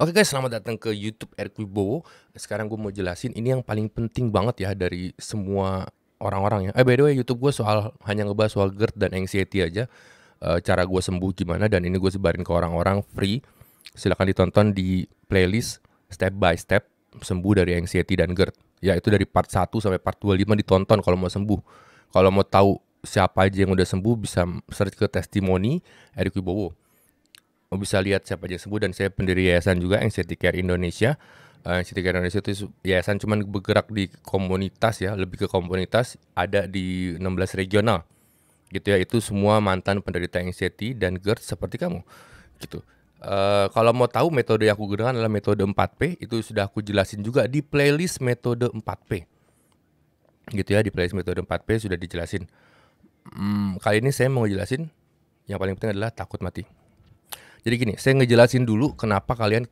Oke guys, selamat datang ke YouTube Erick Wibowo. Sekarang gue mau jelasin ini yang paling penting banget ya dari semua orang-orang ya. By the way, YouTube gue hanya ngebahas soal GERD dan anxiety aja. Cara gue sembuh gimana dan ini gue sebarin ke orang-orang free. Silahkan ditonton di playlist step by step sembuh dari anxiety dan GERD. Ya itu dari part 1 sampai part 25 ditonton kalau mau sembuh. Kalau mau tahu siapa aja yang udah sembuh bisa search ke testimoni Erick Wibowo. Bisa lihat siapa aja sembuh dan saya pendiri yayasan juga Anxiety Care Indonesia. Anxiety Care Indonesia itu yayasan cuman bergerak di komunitas ya, lebih ke komunitas, ada di 16 regional gitu ya. Itu semua mantan penderita anxiety dan GERD seperti kamu gitu. Kalau mau tahu metode yang aku gunakan adalah metode 4P, itu sudah aku jelasin juga di playlist metode 4P gitu ya. Di playlist metode 4P sudah dijelasin. Kali ini saya mau jelasin yang paling penting adalah takut mati. Jadi gini, saya ngejelasin dulu kenapa kalian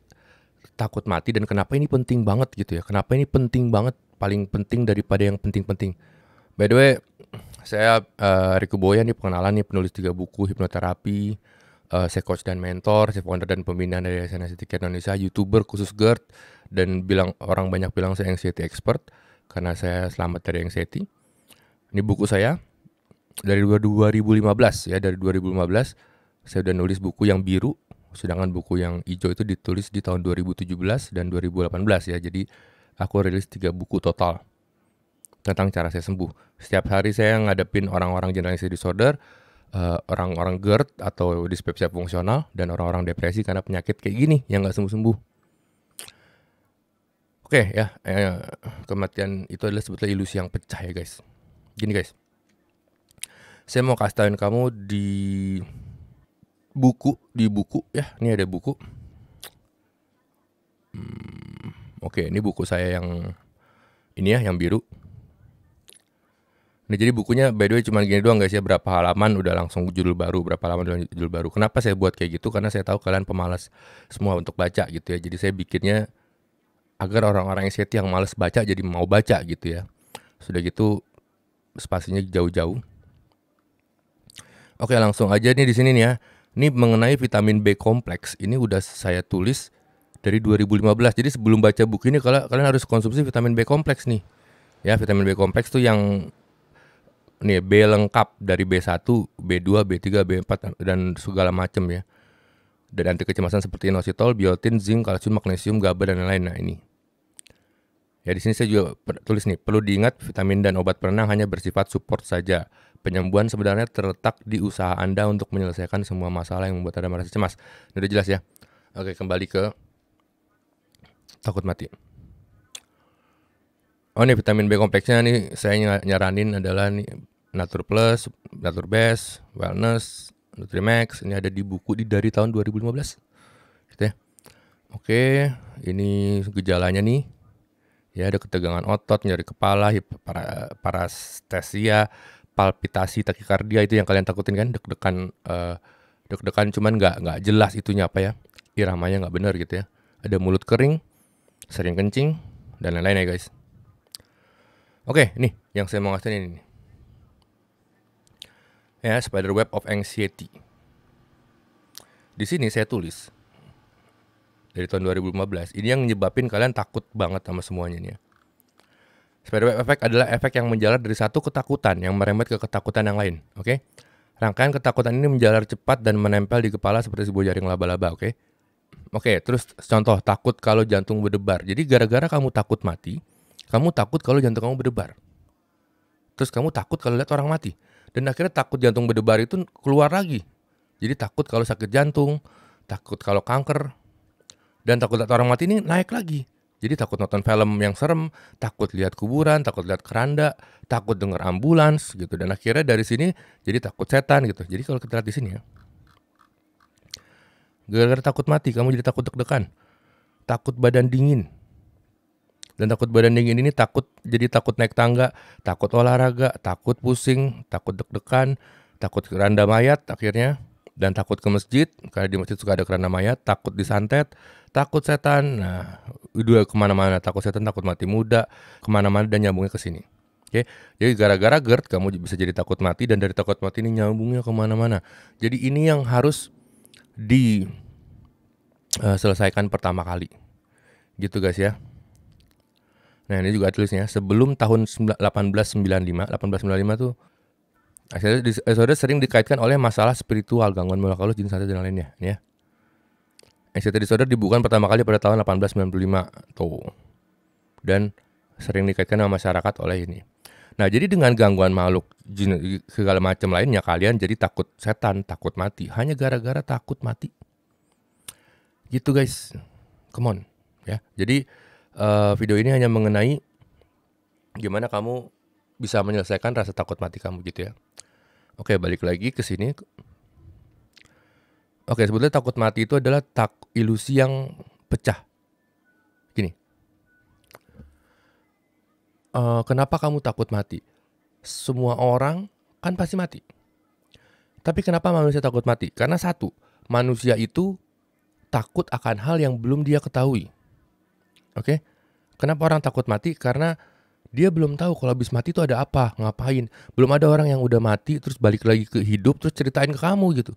takut mati dan kenapa ini penting banget gitu ya. Kenapa ini penting banget, paling penting daripada yang penting-penting. By the way, saya Riku Boya nih, pengenalan nih, penulis 3 buku hipnoterapi, saya coach dan mentor, saya founder dan pembina dari Yayasan Anxiety Care Indonesia, YouTuber khusus GERD, dan orang banyak bilang saya anxiety expert karena saya selamat dari anxiety. Ini buku saya dari 2015 ya, dari 2015 saya udah nulis buku yang biru, sedangkan buku yang hijau itu ditulis di tahun 2017 dan 2018 ya. Jadi aku rilis 3 buku total tentang cara saya sembuh. Setiap hari saya ngadepin orang-orang general anxiety disorder, orang-orang GERD atau dispepsia fungsional, dan orang-orang depresi karena penyakit kayak gini yang nggak sembuh-sembuh. Oke ya, kematian itu adalah sebetulnya ilusi yang pecah ya guys. Gini guys, saya mau kasih tauin kamu di buku ya, ini ada buku. Oke, ini buku saya yang ini ya, yang biru. Nah, jadi bukunya by the way cuma gini doang guys ya, berapa halaman udah langsung judul baru, berapa halaman udah judul baru. Kenapa saya buat kayak gitu? Karena saya tahu kalian pemalas semua untuk baca gitu ya. Jadi saya bikinnya agar orang-orang anxiety yang malas baca jadi mau baca gitu ya. Sudah gitu spasinya jauh-jauh. Oke, langsung aja nih di sini nih ya. Ini mengenai vitamin B kompleks. Ini udah saya tulis dari 2015. Jadi sebelum baca buku ini kalian harus konsumsi vitamin B kompleks nih. Ya, vitamin B kompleks tuh yang nih B lengkap dari B1, B2, B3, B4 dan segala macam ya. Dan anti kecemasan seperti inositol, biotin, zinc, kalsium, magnesium, GABA dan lain-lain. Nah, ini. Ya, di sini saya juga tulis nih, perlu diingat vitamin dan obat penenang hanya bersifat support saja. Penyembuhan sebenarnya terletak di usaha Anda untuk menyelesaikan semua masalah yang membuat Anda merasa cemas. Ini udah jelas ya. Oke, kembali ke takut mati. Oh, nih vitamin B kompleksnya nih saya nyaranin adalah nih Nature Plus, Nature Best, Wellness, Nutrimax. Ini ada di buku dari tahun 2015. Gitu ya. Oke, ini gejalanya nih. Ya, ada ketegangan otot, nyeri kepala, parestesia, palpitasi, takikardia, itu yang kalian takutin kan, deg-degan cuman nggak jelas itunya apa ya, iramanya nggak benar gitu ya. Ada mulut kering, sering kencing, dan lain-lain ya guys. Oke, nih yang saya mau ngasih ini nih. Ya, Spider Web of Anxiety. Di sini saya tulis dari tahun 2015. Ini yang nyebabin kalian takut banget sama semuanya nih ya. Spiderweb effect adalah efek yang menjalar dari satu ketakutan yang merembet ke ketakutan yang lain. Oke? Rangkaian ketakutan ini menjalar cepat dan menempel di kepala seperti sebuah jaring laba-laba. Oke? Oke, terus contoh takut kalau jantung berdebar. Jadi gara-gara kamu takut mati, kamu takut kalau jantung kamu berdebar. Terus kamu takut kalau lihat orang mati. Dan akhirnya takut jantung berdebar itu keluar lagi. Jadi takut kalau sakit jantung, takut kalau kanker, dan takut lihat orang mati ini naik lagi. Jadi takut nonton film yang serem, takut lihat kuburan, takut lihat keranda, takut dengar ambulans gitu. Dan akhirnya dari sini jadi takut setan gitu. Jadi kalau kita lihat di sini ya, gara-gara takut mati kamu jadi takut deg-degan, takut badan dingin. Dan takut badan dingin ini jadi takut naik tangga, takut olahraga, takut pusing, takut deg-degan, takut keranda mayat akhirnya, dan takut ke masjid karena di masjid suka ada keranda mayat, takut disantet, takut setan. Nah, udah kemana-mana, takut setan, takut mati muda, kemana-mana dan nyambungnya ke sini. Oke, jadi gara-gara GERD kamu bisa jadi takut mati, dan dari takut mati ini nyambungnya kemana-mana. Jadi ini yang harus selesaikan pertama kali. Gitu guys ya. Nah ini juga tulisnya sebelum tahun 1895 tuh anxiety sering dikaitkan oleh masalah spiritual, gangguan moral halus, jenis santet dan lainnya. Nih ya. Anxiety disorder dibukukan pertama kali pada tahun 1895 tuh. Dan sering dikaitkan sama masyarakat oleh ini. Nah, jadi dengan gangguan makhluk jin segala macam lainnya kalian jadi takut setan, takut mati hanya gara-gara takut mati. Gitu guys. Come on ya. Jadi video ini hanya mengenai gimana kamu bisa menyelesaikan rasa takut mati kamu gitu ya. Oke, balik lagi ke sini. Oke, sebetulnya takut mati itu adalah ilusi yang pecah. Gini. Kenapa kamu takut mati? Semua orang kan pasti mati. Tapi kenapa manusia takut mati? Karena satu, manusia itu takut akan hal yang belum dia ketahui. Oke? Kenapa orang takut mati? Karena dia belum tahu kalau habis mati itu ada apa, ngapain. Belum ada orang yang udah mati terus balik lagi ke hidup terus ceritain ke kamu gitu.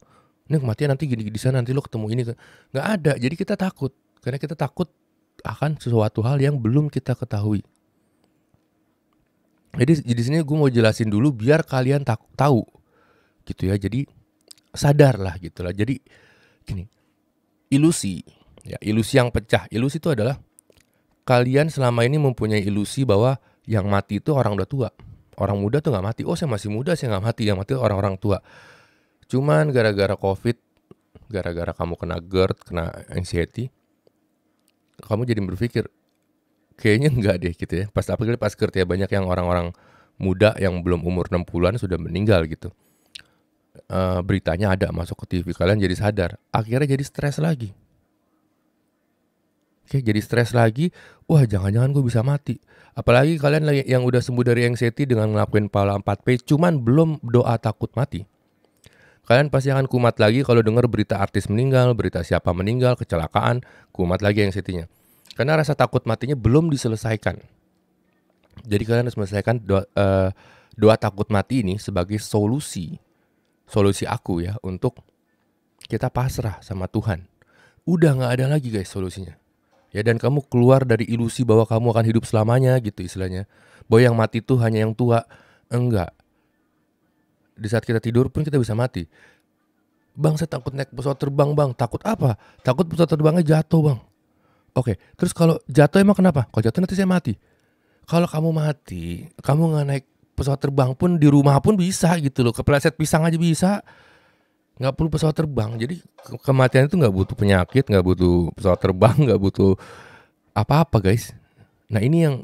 Ini kematian nanti gini di sana, nanti lo ketemu ini. Nggak ada. Jadi kita takut. Karena kita takut akan sesuatu hal yang belum kita ketahui. Jadi di sini gue mau jelasin dulu biar kalian tahu gitu ya. Jadi sadarlah gitulah. Jadi gini, ilusi ya, ilusi yang pecah. Ilusi itu adalah kalian selama ini mempunyai ilusi bahwa yang mati itu orang udah tua. Orang muda tuh nggak mati. Oh saya masih muda, saya nggak mati. Yang mati orang-orang tua. Cuman gara-gara COVID, gara-gara kamu kena GERD, kena anxiety, kamu jadi berpikir kayaknya enggak deh gitu ya. Apalagi pas GERD ya, banyak yang orang-orang muda yang belum umur 60-an sudah meninggal gitu. Beritanya ada masuk ke TV, kalian jadi sadar. Akhirnya jadi stres lagi. Oke, jadi stres lagi. Wah, jangan-jangan gue bisa mati. Apalagi kalian yang udah sembuh dari anxiety dengan ngelakuin pola 4P, cuman belum doa takut mati. Kalian pasti akan kumat lagi kalau dengar berita artis meninggal, berita siapa meninggal, kecelakaan, kumat lagi anxiety-nya. Karena rasa takut matinya belum diselesaikan. Jadi kalian harus menyelesaikan doa takut mati ini sebagai solusi aku ya untuk kita pasrah sama Tuhan. Udah gak ada lagi guys solusinya. Ya, dan kamu keluar dari ilusi bahwa kamu akan hidup selamanya gitu istilahnya. Bahwa yang mati itu hanya yang tua. Enggak. Di saat kita tidur pun kita bisa mati. Bang, saya takut naik pesawat terbang bang. Takut apa? Takut pesawat terbangnya jatuh bang. Oke, terus kalau jatuh emang kenapa? Kalau jatuh nanti saya mati. Kalau kamu mati, kamu gak naik pesawat terbang pun di rumah pun bisa gitu loh. Kepleset pisang aja bisa. Nggak perlu pesawat terbang. Jadi kematian itu nggak butuh penyakit, nggak butuh pesawat terbang, nggak butuh apa-apa guys. Nah ini yang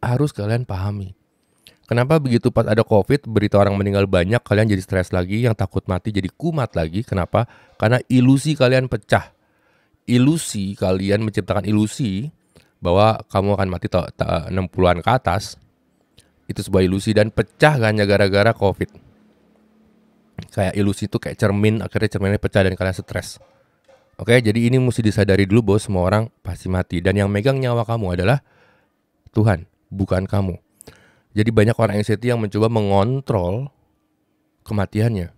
harus kalian pahami. Kenapa begitu pas ada COVID, berita orang meninggal banyak, kalian jadi stres lagi, yang takut mati jadi kumat lagi. Kenapa? Karena ilusi kalian pecah. Ilusi kalian menciptakan ilusi bahwa kamu akan mati 60-an ke atas. Itu sebuah ilusi dan pecah hanya gara-gara COVID. Kayak ilusi itu kayak cermin, akhirnya cerminnya pecah dan kalian stres. Oke, jadi ini mesti disadari dulu bahwa semua orang pasti mati. Dan yang megang nyawa kamu adalah Tuhan, bukan kamu. Jadi banyak orang anxiety yang mencoba mengontrol kematiannya.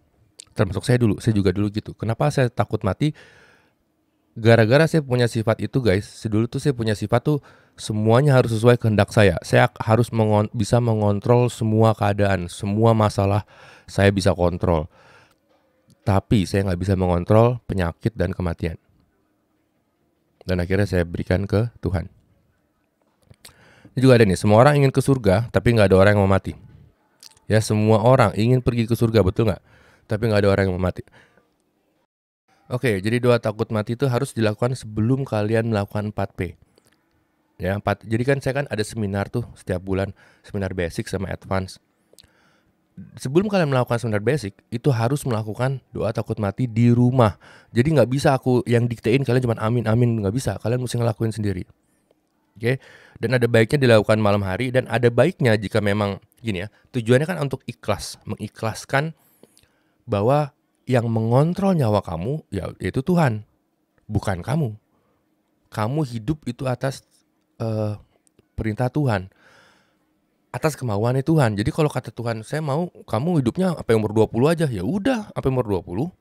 Termasuk saya dulu, saya juga dulu gitu. Kenapa saya takut mati? Gara-gara saya punya sifat itu guys. Dulu tuh saya punya sifat tuh semuanya harus sesuai kehendak saya. Saya harus bisa mengontrol semua keadaan, semua masalah saya bisa kontrol. Tapi saya nggak bisa mengontrol penyakit dan kematian. Dan akhirnya saya berikan ke Tuhan. Ini juga ada nih, semua orang ingin ke surga, tapi nggak ada orang yang mau mati. Ya, semua orang ingin pergi ke surga, betul nggak? Tapi nggak ada orang yang mau mati. Oke, jadi doa takut mati itu harus dilakukan sebelum kalian melakukan 4P. Ya, jadi kan saya kan ada seminar tuh setiap bulan, seminar basic sama advance. Sebelum kalian melakukan seminar basic, itu harus melakukan doa takut mati di rumah. Jadi nggak bisa aku yang diktein, kalian cuma amin, nggak bisa. Kalian mesti ngelakuin sendiri. Oke, dan ada baiknya dilakukan malam hari, dan ada baiknya jika memang gini ya, tujuannya kan untuk ikhlas, mengikhlaskan bahwa yang mengontrol nyawa kamu yaitu Tuhan, bukan kamu. Kamu hidup itu atas perintah Tuhan, atas kemauan Tuhan. Jadi kalau kata Tuhan, saya mau kamu hidupnya sampai umur 20 aja, ya udah sampai umur 20.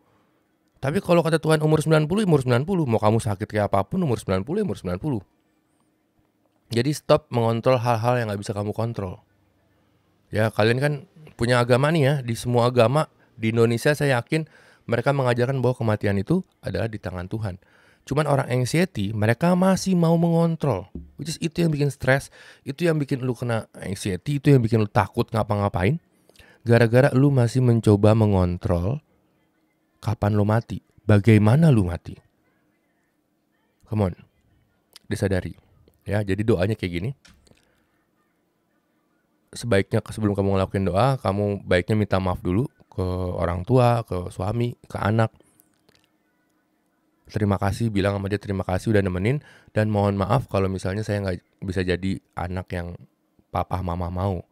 Tapi kalau kata Tuhan umur 90, umur 90. Mau kamu sakit kayak apapun umur 90, umur 90. Jadi stop mengontrol hal-hal yang gak bisa kamu kontrol. Ya kalian kan punya agama nih ya. Di semua agama di Indonesia saya yakin mereka mengajarkan bahwa kematian itu adalah di tangan Tuhan. Cuman orang anxiety mereka masih mau mengontrol. Which is itu yang bikin stres. Itu yang bikin lu kena anxiety. Itu yang bikin lu takut ngapa-ngapain. Gara-gara lu masih mencoba mengontrol kapan lu mati, bagaimana lu mati. Come on, disadari. Ya, jadi doanya kayak gini. Sebaiknya sebelum kamu ngelakuin doa, kamu baiknya minta maaf dulu ke orang tua, ke suami, ke anak. Terima kasih, bilang sama dia terima kasih udah nemenin. Dan mohon maaf kalau misalnya saya gak bisa jadi anak yang papa mama mau.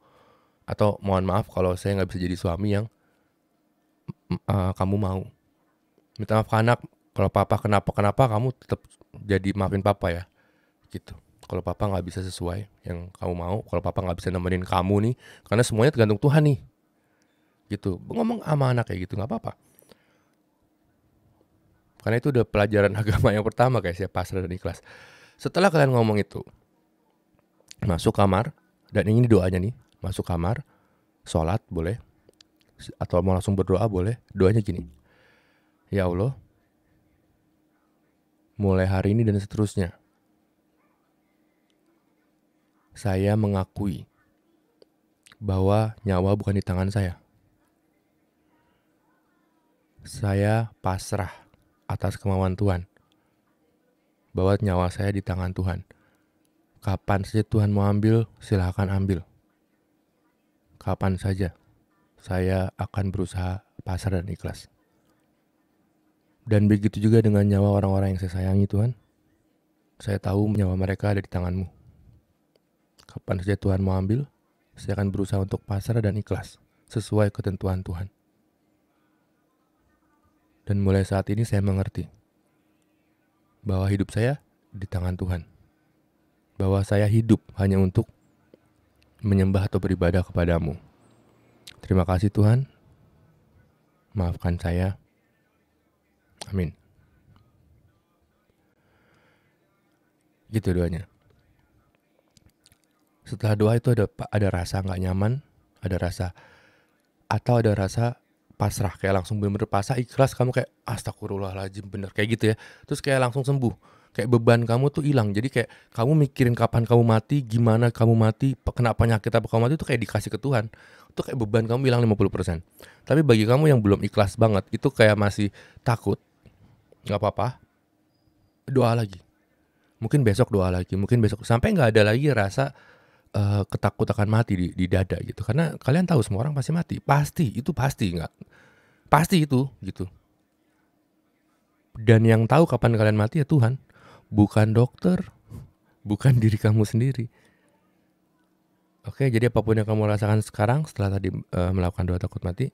Atau mohon maaf kalau saya gak bisa jadi suami yang kamu mau. Minta maaf ke anak, kalau papa kenapa kamu tetap jadi maafin papa ya. Gitu. Kalau papa gak bisa sesuai yang kamu mau, kalau papa gak bisa nemenin kamu nih, karena semuanya tergantung Tuhan nih. Gitu. Ngomong sama anak kayak gitu gak apa-apa. Karena itu udah pelajaran agama yang pertama guys ya, pasrah dan ikhlas. Setelah kalian ngomong itu, masuk kamar, dan ini doanya nih, masuk kamar, sholat boleh, atau mau langsung berdoa boleh. Doanya gini, ya Allah, mulai hari ini dan seterusnya, saya mengakui bahwa nyawa bukan di tangan saya. Saya pasrah atas kemauan Tuhan, bahwa nyawa saya di tangan Tuhan. Kapan saja Tuhan mau ambil, silahkan ambil. Kapan saja saya akan berusaha pasrah dan ikhlas. Dan begitu juga dengan nyawa orang-orang yang saya sayangi Tuhan. Saya tahu nyawa mereka ada di tangan-Mu. Kapan saja Tuhan mau ambil, saya akan berusaha untuk pasrah dan ikhlas sesuai ketentuan Tuhan. Dan mulai saat ini saya mengerti bahwa hidup saya di tangan Tuhan. Bahwa saya hidup hanya untuk menyembah atau beribadah kepada-Mu. Terima kasih Tuhan. Maafkan saya. Amin. Gitu doanya. Setelah doa itu ada rasa gak nyaman, ada rasa pasrah, kayak langsung bener-bener pasrah, ikhlas, kamu kayak astagfirullahaladzim, bener kayak gitu ya. Terus kayak langsung sembuh, kayak beban kamu tuh hilang. Jadi kayak kamu mikirin kapan kamu mati, gimana kamu mati, kena penyakit apa kamu mati, itu kayak dikasih ke Tuhan. Itu kayak beban kamu hilang 50%. Tapi bagi kamu yang belum ikhlas banget, itu kayak masih takut, gak apa-apa, doa lagi. Mungkin besok doa lagi, mungkin besok, sampai gak ada lagi rasa ketakut akan mati di dada gitu. Karena kalian tahu semua orang pasti mati. Pasti nggak? Pasti itu gitu. Dan yang tahu kapan kalian mati ya Tuhan. Bukan dokter, bukan diri kamu sendiri. Oke, jadi apapun yang kamu rasakan sekarang setelah tadi melakukan doa takut mati,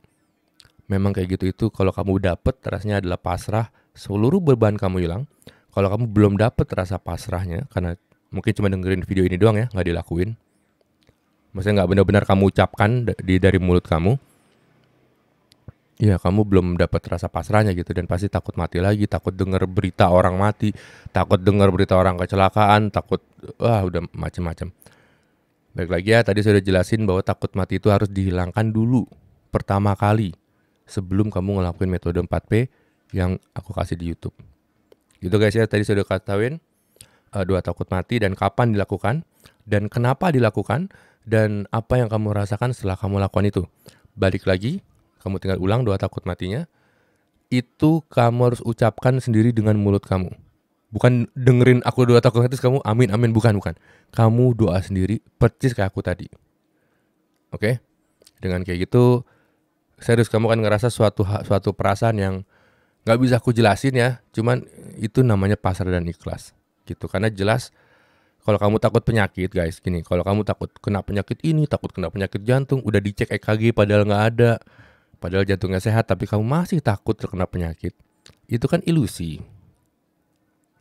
memang kayak gitu. Itu kalau kamu dapet rasanya adalah pasrah, seluruh beban kamu hilang. Kalau kamu belum dapet rasa pasrahnya, karena mungkin cuma dengerin video ini doang ya, nggak dilakuin. Maksudnya nggak benar-benar kamu ucapkan dari mulut kamu. Ya kamu belum dapat rasa pasrahnya gitu. Dan pasti takut mati lagi, takut dengar berita orang mati, takut dengar berita orang kecelakaan, takut udah macam-macam. Baik lagi ya, tadi saya udah jelasin bahwa takut mati itu harus dihilangkan dulu pertama kali sebelum kamu ngelakuin metode 4P yang aku kasih di YouTube. Gitu guys ya, tadi saya udah katakan doa takut mati dan kapan dilakukan dan kenapa dilakukan. Dan apa yang kamu rasakan setelah kamu lakukan itu. Balik lagi, kamu tinggal ulang doa takut matinya. Itu kamu harus ucapkan sendiri dengan mulut kamu. Bukan dengerin aku doa takut mati kamu amin amin, bukan. Kamu doa sendiri persis kayak aku tadi. Oke? Dengan kayak gitu, serius kamu akan ngerasa suatu perasaan yang gak bisa aku jelasin ya. Cuman itu namanya pasrah dan ikhlas gitu. Karena jelas kalau kamu takut penyakit guys, gini, kalau kamu takut kena penyakit ini, takut kena penyakit jantung, udah dicek EKG padahal gak ada, padahal jantungnya sehat, tapi kamu masih takut terkena penyakit, itu kan ilusi.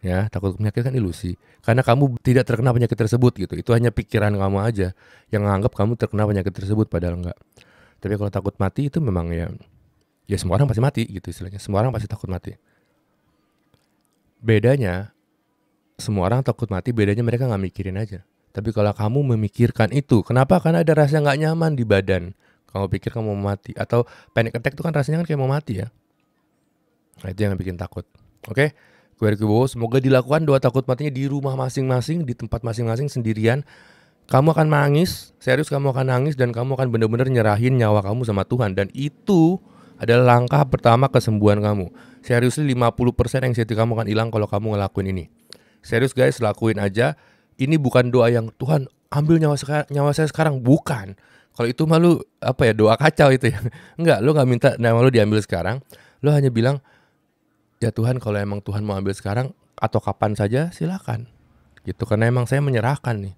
Ya, takut penyakit kan ilusi. Karena kamu tidak terkena penyakit tersebut gitu, itu hanya pikiran kamu aja yang menganggap kamu terkena penyakit tersebut padahal enggak. Tapi kalau takut mati itu memang ya ya semua orang pasti mati gitu istilahnya. Semua orang pasti takut mati. Bedanya, semua orang takut mati, bedanya mereka nggak mikirin aja. Tapi kalau kamu memikirkan itu, kenapa? Karena ada rasa nggak nyaman di badan. Kamu pikir kamu mau mati. Atau panic attack itu kan rasanya kan kayak mau mati ya. Nah itu yang bikin takut. Oke, gue Ricky Bowo, semoga dilakukan doa takut matinya di rumah masing-masing, di tempat masing-masing sendirian. Kamu akan nangis, serius kamu akan nangis, dan kamu akan benar-benar nyerahin nyawa kamu sama Tuhan. Dan itu adalah langkah pertama kesembuhan kamu. Seriously 50% anxiety kamu akan hilang kalau kamu ngelakuin ini. Serius guys, lakuin aja. Ini bukan doa yang Tuhan ambil nyawa saya sekarang, bukan. Kalau itu malu doa kacau itu ya. Enggak, lo nggak minta nyawa lo diambil sekarang. Lo hanya bilang, ya Tuhan, kalau emang Tuhan mau ambil sekarang atau kapan saja silakan. Gitu, karena emang saya menyerahkan nih.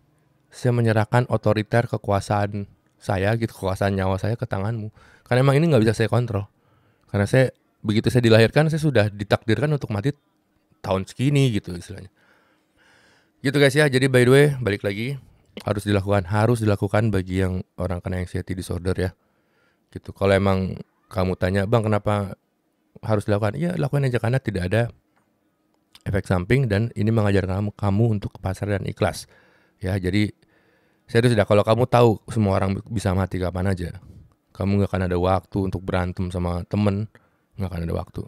Saya menyerahkan otoriter kekuasaan saya gitu, kekuasaan nyawa saya ke tanganmu. Karena emang ini nggak bisa saya kontrol. Karena begitu saya dilahirkan, saya sudah ditakdirkan untuk mati tahun segini gitu istilahnya. Gitu guys ya, jadi by the way, balik lagi, harus dilakukan bagi yang orang kena anxiety disorder ya. Gitu. Kalau emang kamu tanya, bang kenapa harus dilakukan? Iya, lakukan aja karena tidak ada efek samping dan ini mengajarkan kamu untuk ke pasar dan ikhlas. Ya, jadi serius dah, kalau kamu tahu semua orang bisa mati kapan aja, kamu gak akan ada waktu untuk berantem sama temen, gak akan ada waktu.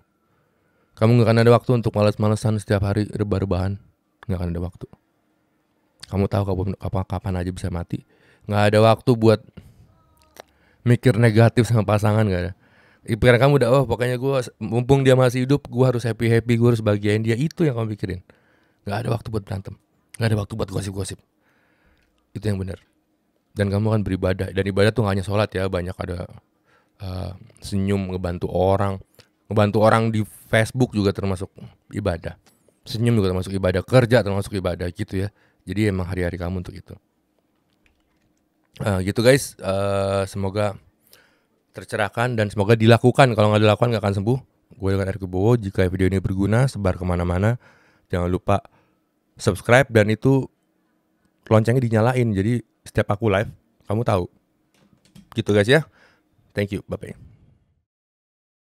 Kamu gak akan ada waktu untuk malas-malesan setiap hari rebah-rebahan, gak akan ada waktu. Kamu tahu kapan aja bisa mati. Gak ada waktu buat mikir negatif sama pasangan, gak ada. Pikiran kamu udah, pokoknya gue mumpung dia masih hidup, gue harus happy-happy, gue harus bahagiain dia. Itu yang kamu pikirin. Gak ada waktu buat berantem, gak ada waktu buat gosip-gosip. Itu yang benar. Dan kamu akan beribadah. Dan ibadah tuh gak hanya sholat ya, banyak ada senyum, ngebantu orang di Facebook juga termasuk ibadah. Senyum juga termasuk ibadah, kerja termasuk ibadah gitu ya. Jadi emang hari-hari kamu untuk itu. Gitu guys, semoga tercerahkan dan semoga dilakukan. Kalau nggak dilakukan nggak akan sembuh. Gue dengan Ricky Bowo. Jika video ini berguna, sebar kemana-mana. Jangan lupa subscribe dan itu loncengnya dinyalain. Jadi setiap aku live, kamu tahu. Gitu guys ya. Thank you, bye-bye.